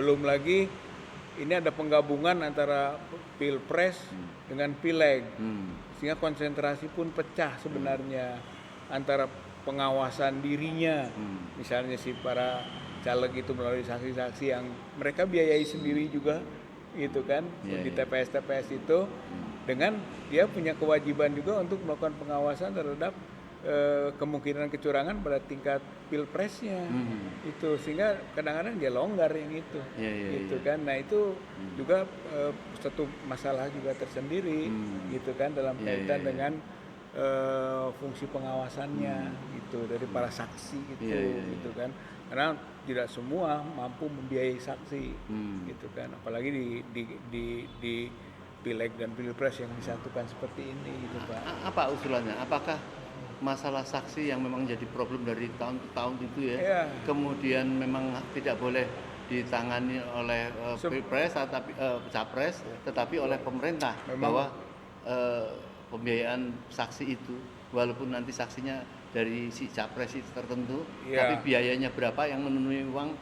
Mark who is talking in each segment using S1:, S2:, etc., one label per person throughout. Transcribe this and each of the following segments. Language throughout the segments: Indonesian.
S1: belum lagi ini ada penggabungan antara pilpres dengan pileg, sehingga konsentrasi pun pecah sebenarnya antara pengawasan dirinya, misalnya si para caleg itu melalui saksi-saksi yang mereka biayai sendiri juga, gitu kan, di TPS-TPS itu, dengan dia punya kewajiban juga untuk melakukan pengawasan terhadap kemungkinan kecurangan pada tingkat pilpresnya, itu sehingga kadang-kadang dia longgar yang itu, gitu kan. Nah itu juga satu masalah juga tersendiri, gitu kan, dalam kaitan dengan fungsi pengawasannya, gitu, dari para saksi gitu kan, karena tidak semua mampu membiayai saksi, gitu kan, apalagi di pileg dan pilpres yang disatukan seperti ini, gitu Pak.
S2: Apa usulannya? Apakah masalah saksi yang memang jadi problem dari tahun ke tahun itu ya, kemudian memang tidak boleh ditangani oleh pilpres tetapi capres, tetapi oleh pemerintah, bahwa pembiayaan saksi itu walaupun nanti saksinya dari si capres itu tertentu, tapi biayanya berapa yang memenuhi uang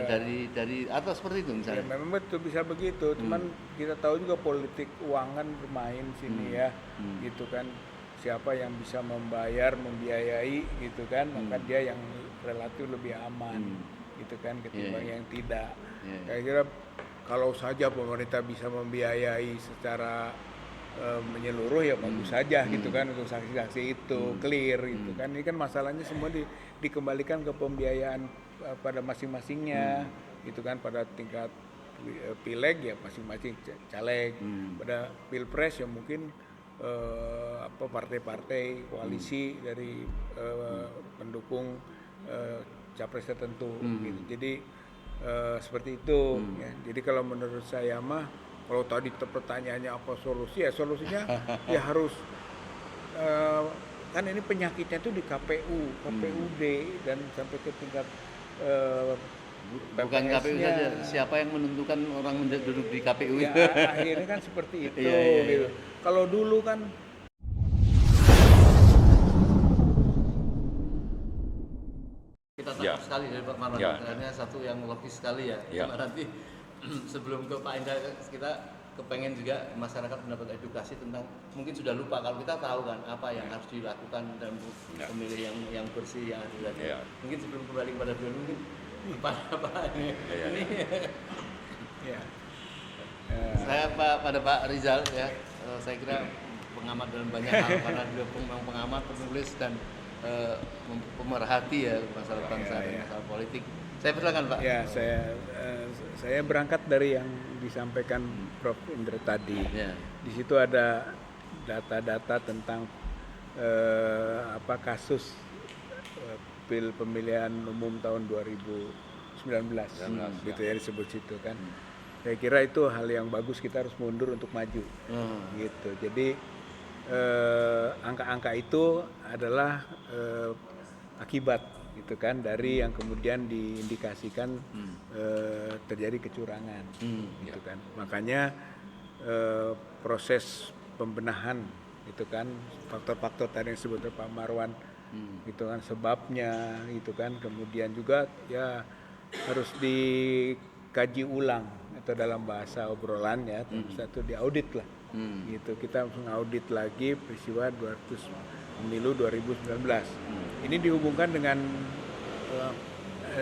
S2: dari atau seperti itu misalnya.
S1: Memang betul bisa begitu, cuman kita tahu juga politik uangan bermain sini ya, gitu kan. Siapa yang bisa membiayai, gitu kan, maka dia yang relatif lebih aman, gitu kan, ketimbang yang tidak. Saya kira kalau saja pemerintah bisa membiayai secara menyeluruh ya bagus saja, gitu kan, untuk saksi-saksi itu clear, gitu kan. Ini kan masalahnya semua dikembalikan ke pembiayaan pada masing-masingnya, gitu kan, pada tingkat pileg ya masing-masing caleg, pada pilpres ya mungkin partai-partai koalisi dari pendukung capres tertentu, gitu. Jadi seperti itu ya. Jadi kalau menurut saya mah, kalau tadi pertanyaannya apa solusi, ya solusinya ya harus kan ini penyakitnya tuh di KPU, KPUD dan sampai ke tingkat
S2: bukan KPU saja, siapa yang menentukan orang duduk di KPU
S1: ya, akhirnya kan seperti itu, gitu. Kalau dulu kan
S2: kita tangkap sekali dari Pak Marwan, karena satu yang logis sekali ya. Cuma nanti sebelum ke Pak Indra, kita kepengen juga masyarakat mendapat edukasi tentang, mungkin sudah lupa kalau kita tahu kan apa yang harus dilakukan dalam pemilih yang bersih, yang adil. Mungkin sebelum kembali kepada beliau, mungkin apa ini. Saya pada Pak Rizal ya, saya kira pengamat dalam banyak hal, karena beliau memang pengamat, penulis dan pemerhati ya masalah bangsa dan masalah politik. Saya persilakan Pak.
S1: Ya, saya berangkat dari yang disampaikan Prof. Indra tadi. Di situ ada data-data tentang kasus pemilihan umum tahun 2019, gitu ya, disebut situ kan. Saya kira itu hal yang bagus, kita harus mundur untuk maju, gitu. Jadi angka-angka itu adalah akibat, gitu kan, dari yang kemudian diindikasikan terjadi kecurangan, gitu kan. Makanya proses pembenahan, gitu kan, faktor-faktor tadi yang disebut Pak Marwan, gitu kan, sebabnya, gitu kan, kemudian juga ya harus dikaji ulang atau dalam bahasa obrolannya satu diaudit lah, gitu. Kita harus mengaudit lagi peristiwa pemilu 2019. Ini dihubungkan dengan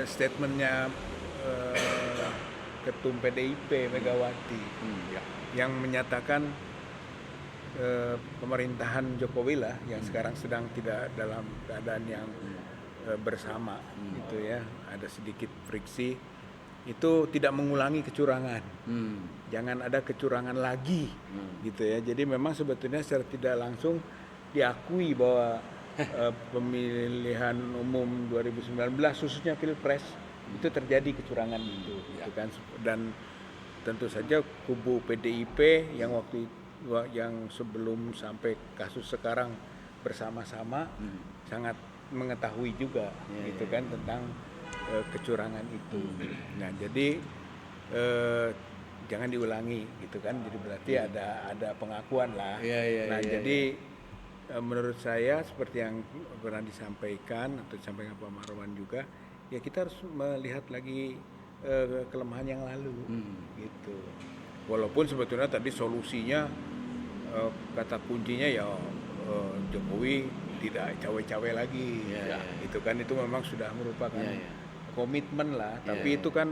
S1: statementnya Ketum PDIP Megawati, yang menyatakan pemerintahan Jokowi lah yang sekarang sedang tidak dalam keadaan yang bersama, gitu ya, ada sedikit friksi, itu tidak mengulangi kecurangan, jangan ada kecurangan lagi, gitu ya. Jadi memang sebetulnya secara tidak langsung diakui bahwa pemilihan umum 2019 khususnya pilpres itu terjadi kecurangan itu, gitu kan. Dan tentu saja kubu PDIP yang sebelum sampai kasus sekarang bersama-sama sangat mengetahui juga, gitu kan, tentang kecurangan itu. Nah, jadi jangan diulangi, gitu kan. Jadi berarti ada pengakuan lah. Jadi menurut saya seperti yang pernah disampaikan atau disampaikan Pak Marwan juga, ya kita harus melihat lagi kelemahan yang lalu, gitu. Walaupun sebetulnya tadi solusinya kata kuncinya ya Jokowi tidak cawe-cawe lagi, itu kan itu memang sudah merupakan komitmen lah, tapi itu kan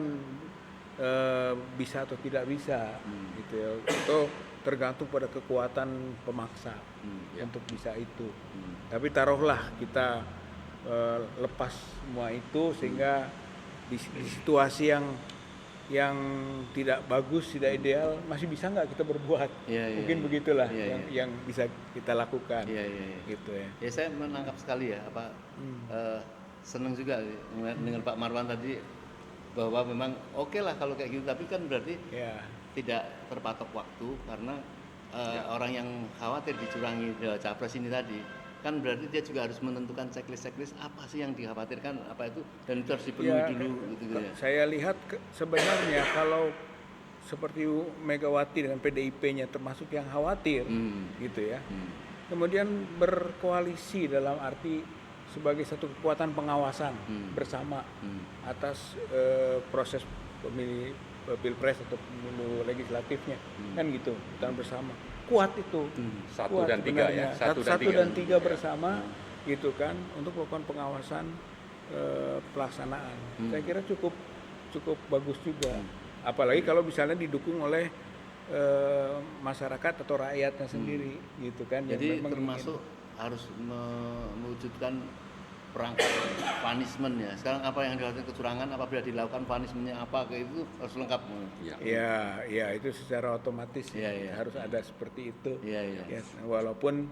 S1: bisa atau tidak bisa, gitu ya. Itu tergantung pada kekuatan pemaksa untuk bisa itu. Tapi taruhlah kita lepas semua itu sehingga di situasi yang tidak bagus, tidak ideal, masih bisa nggak kita berbuat? Mungkin begitulah yang bisa kita lakukan. Gitu ya.
S2: Ya saya menangkap sekali ya senang juga dengan Pak Marwan tadi bahwa memang oke lah kalau kayak gitu, tapi kan berarti tidak terpatok waktu karena orang yang khawatir dicurangi capres ini tadi kan berarti dia juga harus menentukan checklist apa sih yang dikhawatirkan, apa itu, dan itu harus dipenuhi dulu gitu ya.
S1: Saya lihat sebenarnya kalau seperti Megawati dengan PDIP-nya termasuk yang khawatir gitu ya. Kemudian berkoalisi dalam arti sebagai satu kekuatan pengawasan bersama atas proses pemilih Pilpres atau pemilu legislatifnya kan gitu, dan bersama kuat itu.
S3: Satu dan tiga ya,
S1: satu dan tiga bersama gitu kan untuk melakukan pengawasan pelaksanaan. Saya kira cukup bagus juga. Apalagi kalau misalnya didukung oleh masyarakat atau rakyatnya sendiri gitu kan.
S2: Jadi termasuk harus mewujudkan perangkat punishment ya. Sekarang apa yang dilakukan kecurangan, apabila dilakukan punishmentnya apa, kayak itu harus lengkap.
S1: Ya itu secara otomatis harus ada seperti itu. Ya, walaupun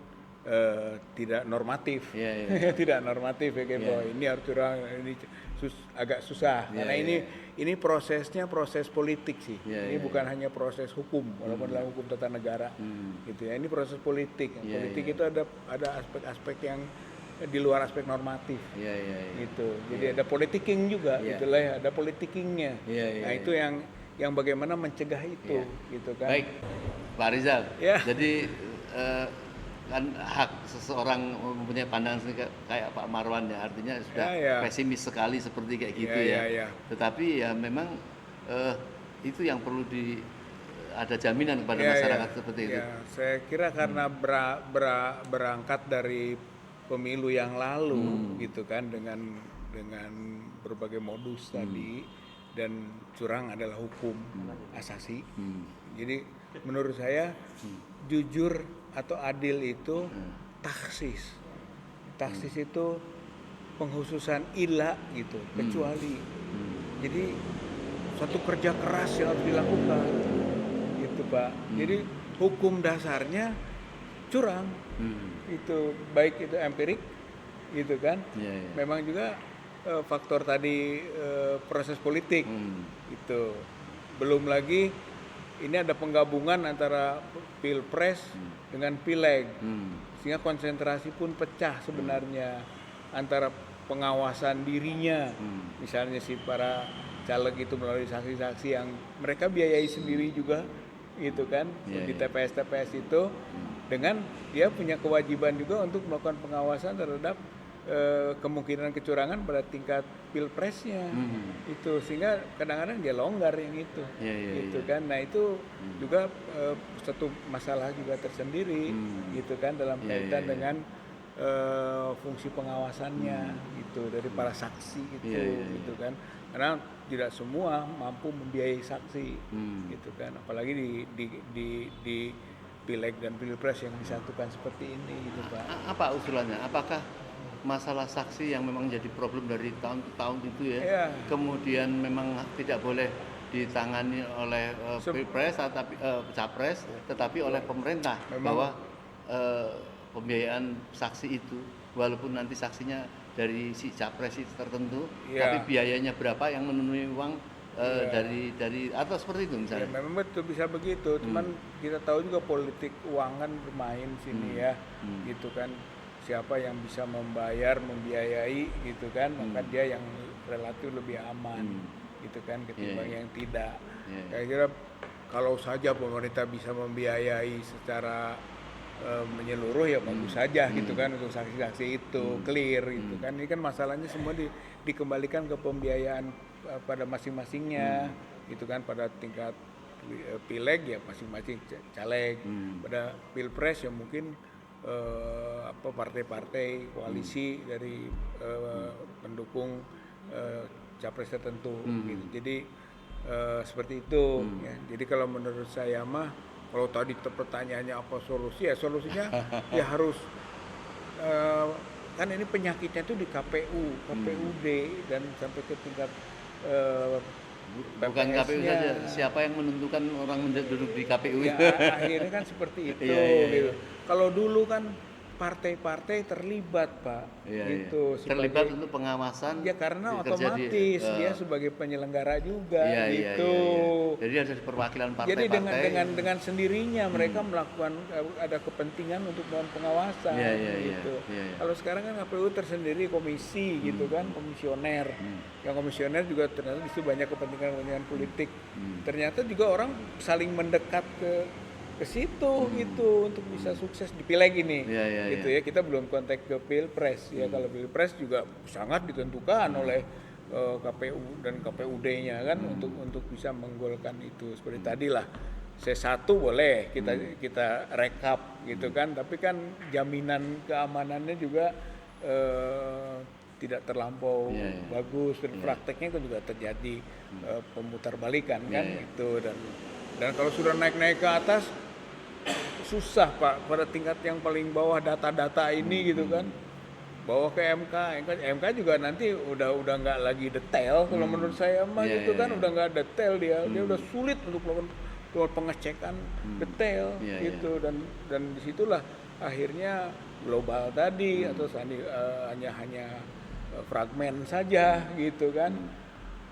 S1: tidak normatif, tidak normatif ya bahwa ini harus curang, ini agak susah karena ini prosesnya proses politik sih. Ini bukan hanya proses hukum, walaupun dalam hukum tata negara gitu ya. Ini proses politik. Politik itu ada aspek-aspek yang di luar aspek normatif, gitu. Jadi ada politicking juga, gitulah ya, ada politicking-nya. Nah itu yang bagaimana mencegah itu, gitu kan.
S2: Baik, Pak Rizal. Jadi kan hak seseorang mempunyai pandangan kayak Pak Marwan ya, artinya sudah pesimis sekali seperti kayak gitu ya. Tetapi ya memang itu yang perlu ada jaminan kepada masyarakat seperti itu.
S1: Saya kira karena berangkat dari pemilu yang lalu gitu kan, dengan berbagai modus tadi, dan curang adalah hukum asasi. Jadi menurut saya jujur atau adil itu taksis itu penghususan ilah gitu, kecuali. Jadi suatu kerja keras yang harus dilakukan gitu Pak. Jadi hukum dasarnya curang. Itu baik itu empirik gitu kan. Memang juga faktor tadi proses politik itu. Belum lagi ini ada penggabungan antara Pilpres dengan Pileg, sehingga konsentrasi pun pecah sebenarnya antara pengawasan dirinya, misalnya si para caleg itu melalui saksi-saksi yang mereka biayai sendiri juga gitu kan, di TPS itu, dengan dia punya kewajiban juga untuk melakukan pengawasan terhadap kemungkinan kecurangan pada tingkat pilpresnya itu, sehingga kadang-kadang dia longgar yang itu, gitu kan. Nah itu juga satu masalah juga tersendiri, gitu kan, dalam kaitan dengan fungsi pengawasannya gitu dari para saksi gitu kan, karena tidak semua mampu membiayai saksi, gitu kan, apalagi di Pileg dan Pilpres yang disatukan seperti ini, gitu Pak.
S2: Apa usulannya? Apakah masalah saksi yang memang jadi problem dari tahun ke tahun itu ya, kemudian memang tidak boleh ditangani oleh Pilpres atau Capres, tetapi oleh pemerintah, bahwa pembiayaan saksi itu, walaupun nanti saksinya dari si Capres itu tertentu, tapi biayanya berapa yang memenuhi uang dari atau seperti itu misalnya.
S1: Memang betul bisa begitu, cuman kita tahu juga politik uangan bermain sini ya, gitu kan. Siapa yang bisa membiayai gitu kan, maka dia yang relatif lebih aman, gitu kan, ketimbang yang tidak. Saya kira kalau saja pemerintah bisa membiayai secara menyeluruh ya bagus saja, gitu kan, untuk saksi-saksi itu clear, gitu kan. Ini kan masalahnya semua dikembalikan ke pembiayaan pada masing-masingnya, gitu kan, pada tingkat pileg ya masing-masing caleg, pada pilpres ya mungkin partai-partai koalisi dari pendukung capres tertentu, gitu. Jadi seperti itu. Ya. Jadi kalau menurut saya mah, kalau tadi pertanyaannya apa solusi, ya solusinya ya harus kan ini penyakitnya tuh di KPU, KPUD dan sampai ke tingkat
S2: bukan KPU saja, siapa yang menentukan orang duduk di KPU
S1: ya, akhirnya kan seperti itu. Gitu. Kalau dulu kan partai-partai terlibat, Pak, gitu.
S2: Terlibat untuk pengawasan.
S1: Ya karena otomatis dia sebagai penyelenggara juga, gitu.
S2: Jadi ada perwakilan partai-partai.
S1: Jadi dengan sendirinya mereka melakukan ada kepentingan untuk melakukan pengawasan, gitu. Kalau sekarang kan KPU tersendiri komisi, gitu kan, komisioner. Yang komisioner juga ternyata di situ banyak kepentingan politik. Ternyata juga orang saling mendekat ke situ gitu untuk bisa sukses di pileg ini, gitu ya. Kita belum kontak ke pilpres ya. Kalau pilpres juga sangat ditentukan oleh KPU dan KPUD-nya kan untuk bisa menggolkan itu. Seperti tadi lah, C1 boleh kita rekap gitu kan, tapi kan jaminan keamanannya juga tidak terlampau bagus, dan prakteknya kan juga terjadi pemutarbalikan kan itu. Dan kalau sudah naik ke atas susah, Pak, pada tingkat yang paling bawah data-data ini gitu kan, bawa ke MK juga nanti udah nggak lagi detail kalau menurut saya mah gitu kan, udah nggak detail dia udah sulit untuk melakukan pengecekan detail gitu, dan disitulah akhirnya global tadi atau hanya fragmen saja gitu kan.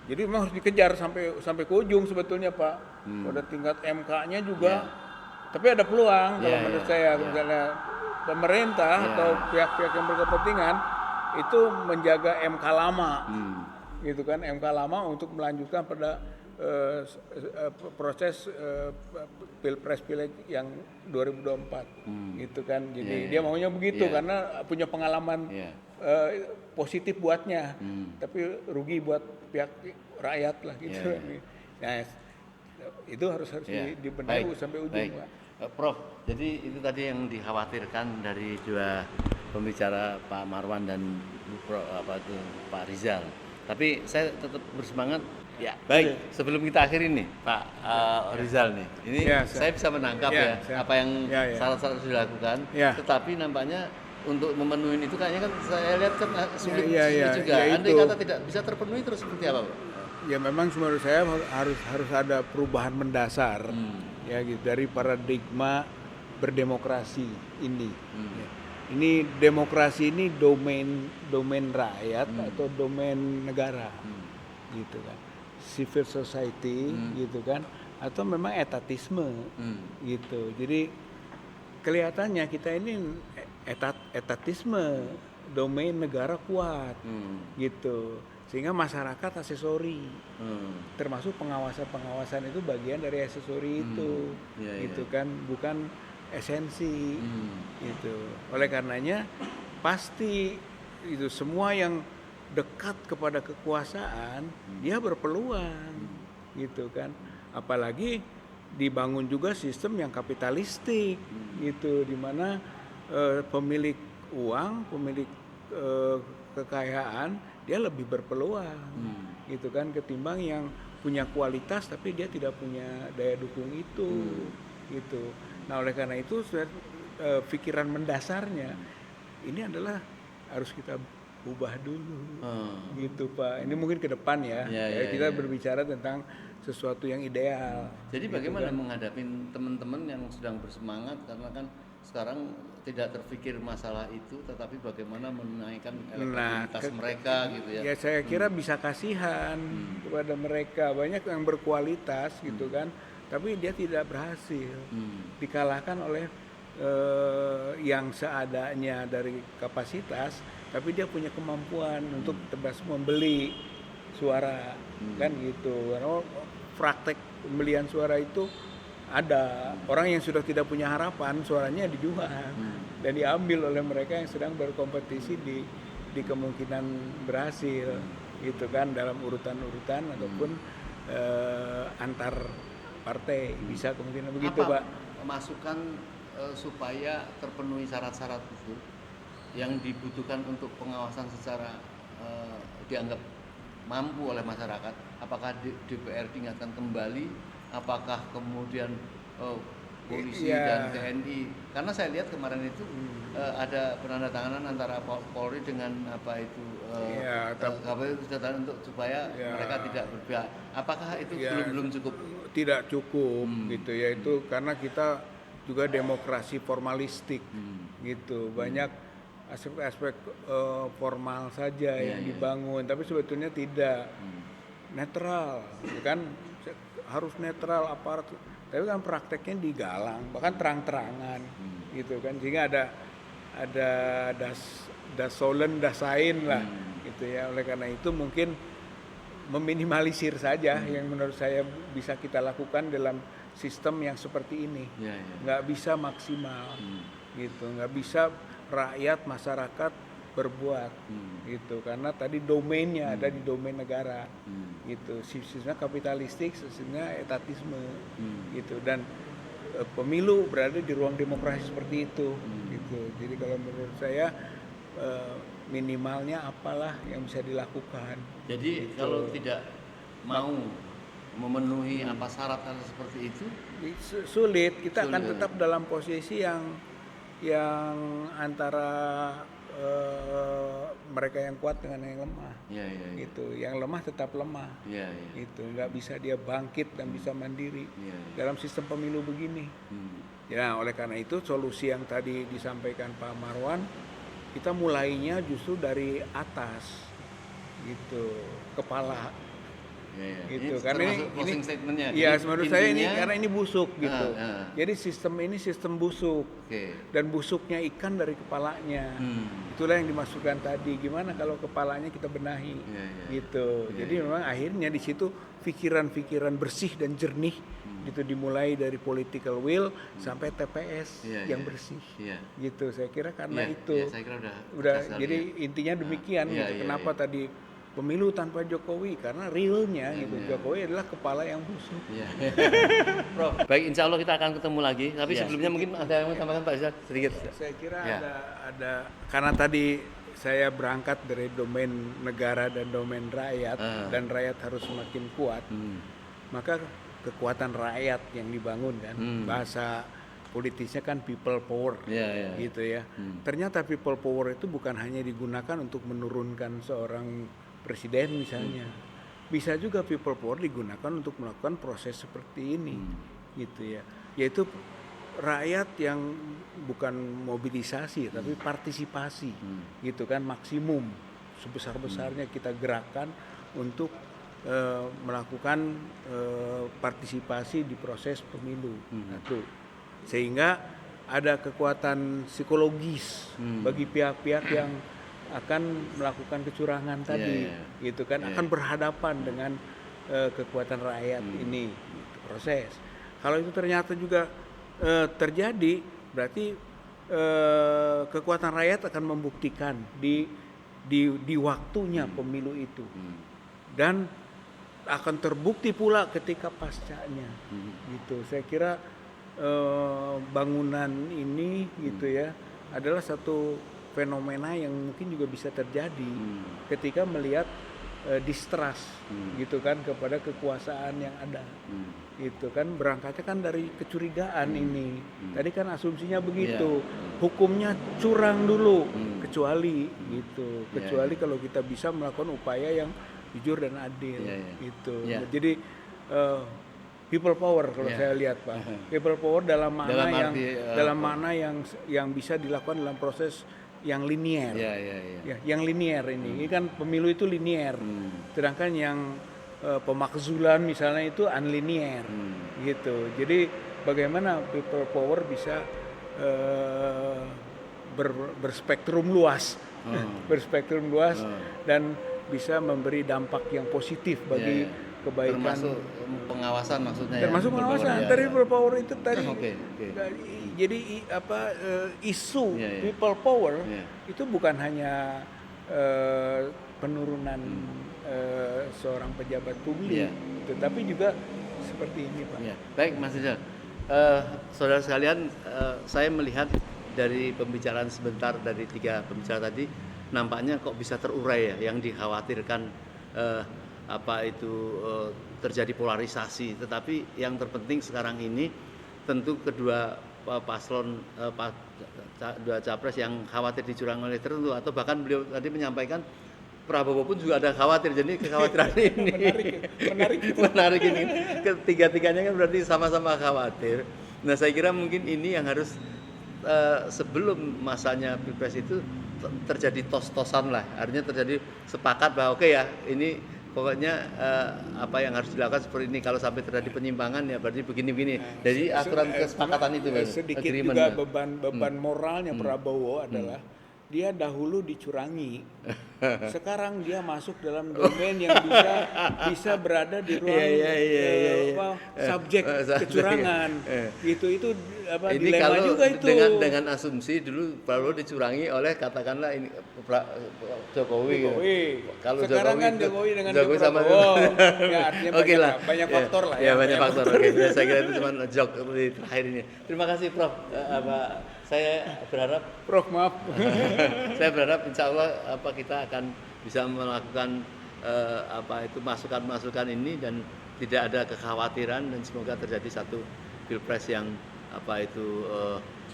S1: Jadi memang harus dikejar sampai ke ujung sebetulnya, Pak. Pada tingkat MK-nya juga. Tapi ada peluang kalau menurut saya, misalnya pemerintah atau pihak-pihak yang berkepentingan itu menjaga MK lama, gitu kan, MK lama untuk melanjutkan pada proses pilpres pileg yang 2024, gitu kan. Jadi dia maunya begitu karena punya pengalaman positif buatnya, tapi rugi buat pihak rakyat lah gitu. Nah, itu harus dibenahi sampai ujung, Pak.
S2: Prof, jadi itu tadi yang dikhawatirkan dari dua pembicara, Pak Marwan dan Pak Rizal. Tapi saya tetap bersemangat. Ya, baik. Sebelum kita akhiri nih, Pak Rizal nih, ini saya bisa menangkap apa yang syarat-syarat sudah dilakukan. Tetapi nampaknya untuk memenuhi itu kayaknya kan saya lihat kan sulit juga. Andai kata tidak bisa terpenuhi terus seperti apa, Pak?
S1: Ya memang menurut saya harus ada perubahan mendasar ya gitu, dari paradigma berdemokrasi ini. Ya. Ini demokrasi ini domain rakyat atau domain negara, gitu kan, civil society gitu kan, atau memang etatisme gitu. Jadi kelihatannya kita ini etatisme, domain negara kuat gitu. Sehingga masyarakat aksesori, termasuk pengawasan itu bagian dari aksesori itu, gitu kan, bukan esensi, gitu. Oleh karenanya pasti itu semua yang dekat kepada kekuasaan dia berpeluang, gitu kan. Apalagi dibangun juga sistem yang kapitalistik, gitu, di mana pemilik uang, pemilik kekayaan dia lebih berpeluang, gitu kan, ketimbang yang punya kualitas tapi dia tidak punya daya dukung itu, gitu. Nah oleh karena itu pikiran mendasarnya ini adalah harus kita ubah dulu, gitu Pak. Ini mungkin ke depan kita berbicara tentang sesuatu yang ideal.
S2: Jadi bagaimana menghadapi teman-teman yang sedang bersemangat, karena kan sekarang tidak terpikir masalah itu, tetapi bagaimana menaikkan elektabilitas mereka gitu ya.
S1: Ya saya kira bisa kasihan kepada mereka, banyak yang berkualitas gitu kan, tapi dia tidak berhasil, dikalahkan oleh yang seadanya dari kapasitas, tapi dia punya kemampuan untuk tebas membeli suara, kan gitu. Karena praktek pembelian suara itu ada orang yang sudah tidak punya harapan, suaranya dijual dan diambil oleh mereka yang sedang berkompetisi di kemungkinan berhasil, gitu kan, dalam urutan-urutan ataupun antar partai bisa kemungkinan begitu, Pak.
S2: Masukan supaya terpenuhi syarat-syarat itu yang dibutuhkan untuk pengawasan secara dianggap mampu oleh masyarakat, apakah DPR diingatkan kembali, apakah kemudian polisi dan TNI, karena saya lihat kemarin itu ada penandatanganan antara Polri dengan untuk supaya mereka tidak berpihak. Apakah itu belum cukup?
S1: Tidak cukup gitu ya, itu karena kita juga demokrasi formalistik gitu, banyak aspek-aspek formal saja yang dibangun, tapi sebetulnya tidak netral, kan harus netral aparat, tapi kan prakteknya digalang, bahkan terang-terangan gitu kan, sehingga ada dasolen dasain lah gitu ya. Oleh karena itu mungkin meminimalisir saja yang menurut saya bisa kita lakukan dalam sistem yang seperti ini. Nggak bisa maksimal gitu, nggak bisa rakyat masyarakat berbuat gitu, karena tadi domainnya ada di domain negara gitu, sistemnya kapitalistik, sistemnya etatisme gitu, dan pemilu berada di ruang demokrasi seperti itu gitu. Jadi kalau menurut saya minimalnya apalah yang bisa dilakukan.
S2: Jadi gitu. Kalau tidak mau memenuhi apa syarat-syarat seperti itu
S1: sulit, kita akan tetap dalam posisi yang antara mereka yang kuat dengan yang lemah, gitu. Yang lemah tetap lemah, itu nggak bisa dia bangkit dan bisa mandiri dalam sistem pemilu begini. Ya, oleh karena itu solusi yang tadi disampaikan Pak Marwan, kita mulainya justru dari atas, gitu, kepala. Gitu, karena ini ya menurut saya ini karena ini busuk gitu. Jadi sistem ini sistem busuk, dan busuknya ikan dari kepalanya. Itulah yang dimaksudkan tadi. Gimana kalau kepalanya kita benahi, gitu. Jadi memang akhirnya di situ pikiran-pikiran bersih dan jernih, gitu, dimulai dari political will sampai TPS yang bersih, gitu. Saya kira karena itu
S2: saya kira
S1: udah jadi intinya demikian. Gitu. Kenapa tadi pemilu tanpa Jokowi, karena realnya gitu Jokowi adalah kepala yang busuk.
S2: Prof, baik, insya Allah kita akan ketemu lagi. Tapi sebelumnya mungkin ada yang mau tambahkan Pak Izzat sedikit.
S1: Saya kira ada karena tadi saya berangkat dari domain negara dan domain rakyat, dan rakyat harus semakin kuat. Maka kekuatan rakyat yang dibangun kan, bahasa politisnya kan people power, gitu ya. Ternyata people power itu bukan hanya digunakan untuk menurunkan seorang presiden misalnya, bisa juga people power digunakan untuk melakukan proses seperti ini, gitu ya, yaitu rakyat yang bukan mobilisasi tapi partisipasi, gitu kan, maksimum sebesar-besarnya kita gerakkan untuk melakukan partisipasi di proses pemilu, sehingga ada kekuatan psikologis bagi pihak-pihak yang akan melakukan kecurangan tadi, gitu kan, akan berhadapan dengan kekuatan rakyat ini, gitu, proses. Kalau itu ternyata juga terjadi, berarti kekuatan rakyat akan membuktikan di waktunya pemilu itu, dan akan terbukti pula ketika pascanya, gitu. Saya kira bangunan ini, gitu ya, adalah satu fenomena yang mungkin juga bisa terjadi ketika melihat distrust, gitu kan, kepada kekuasaan yang ada, gitu kan, berangkatnya kan dari kecurigaan ini. Tadi kan asumsinya begitu, hukumnya curang dulu, kecuali gitu, kecuali kalau kita bisa melakukan upaya yang jujur dan adil, gitu. Jadi people power kalau saya lihat, Pak, people power dalam makna yang bisa dilakukan dalam proses yang linier, yang linier ini kan pemilu itu linier, sedangkan yang pemakzulan misalnya itu unlinier, gitu. Jadi bagaimana people power bisa berspektrum luas, dan bisa memberi dampak yang positif bagi kebaikan.
S2: Termasuk pengawasan maksudnya.
S1: Termasuk pengawasan. Dari people power itu tadi. Jadi isu people power itu bukan hanya penurunan seorang pejabat publik, tetapi juga seperti ini, Pak.
S2: Ya. Baik, Mas Rizal. Saudara sekalian, saya melihat dari pembicaraan sebentar dari 3 pembicara tadi, nampaknya kok bisa terurai ya yang dikhawatirkan terjadi polarisasi. Tetapi yang terpenting sekarang ini tentu kedua paslon, dua capres yang khawatir dicurangi oleh tertentu, atau bahkan beliau tadi menyampaikan Prabowo pun juga ada khawatir. Jadi kekhawatiran ini menarik ini. Ketiga-tiganya kan berarti sama-sama khawatir. Nah, saya kira mungkin ini yang harus sebelum masanya Pilpres itu terjadi tos-tosan lah. Artinya terjadi sepakat bahwa oke ya, ini pokoknya apa yang harus dilakukan seperti ini. Kalau sampai terjadi penyimpangan ya berarti begini-begini. Jadi aturan kesepakatan itu
S1: sedikit juga beban moralnya Prabowo adalah dia dahulu dicurangi, sekarang dia masuk dalam domain yang bisa berada di ruang subjek kecurangan. Itu
S2: ini dilema kalau juga itu. Dengan asumsi dulu Prabowo dicurangi oleh katakanlah ini Jokowi. Kalau
S1: sekarang kan Jokowi dengan
S2: Prabowo,
S1: ya artinya banyak faktor lah.
S2: Ya banyak faktor. Oke, saya kira itu cuma joke di terakhir ini. Terima kasih Prof. Saya berharap saya berharap insya Allah kita akan bisa melakukan masukan-masukan ini dan tidak ada kekhawatiran, dan semoga terjadi satu Pilpres yang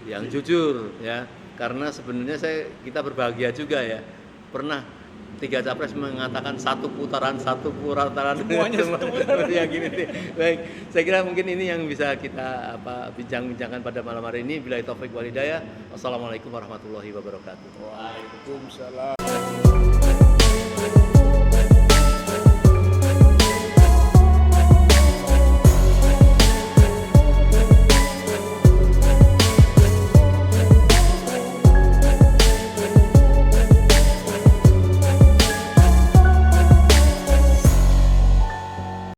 S2: yang jujur ya. Karena sebenarnya kita berbahagia juga ya, pernah 3 capres mengatakan satu putaran semuanya yang gini nih. Baik, saya kira mungkin ini yang bisa kita bincang-bincangkan pada malam hari ini. Billahi taufik wal hidayah. Wassalamualaikum warahmatullahi wabarakatuh.
S1: Waalaikumsalam.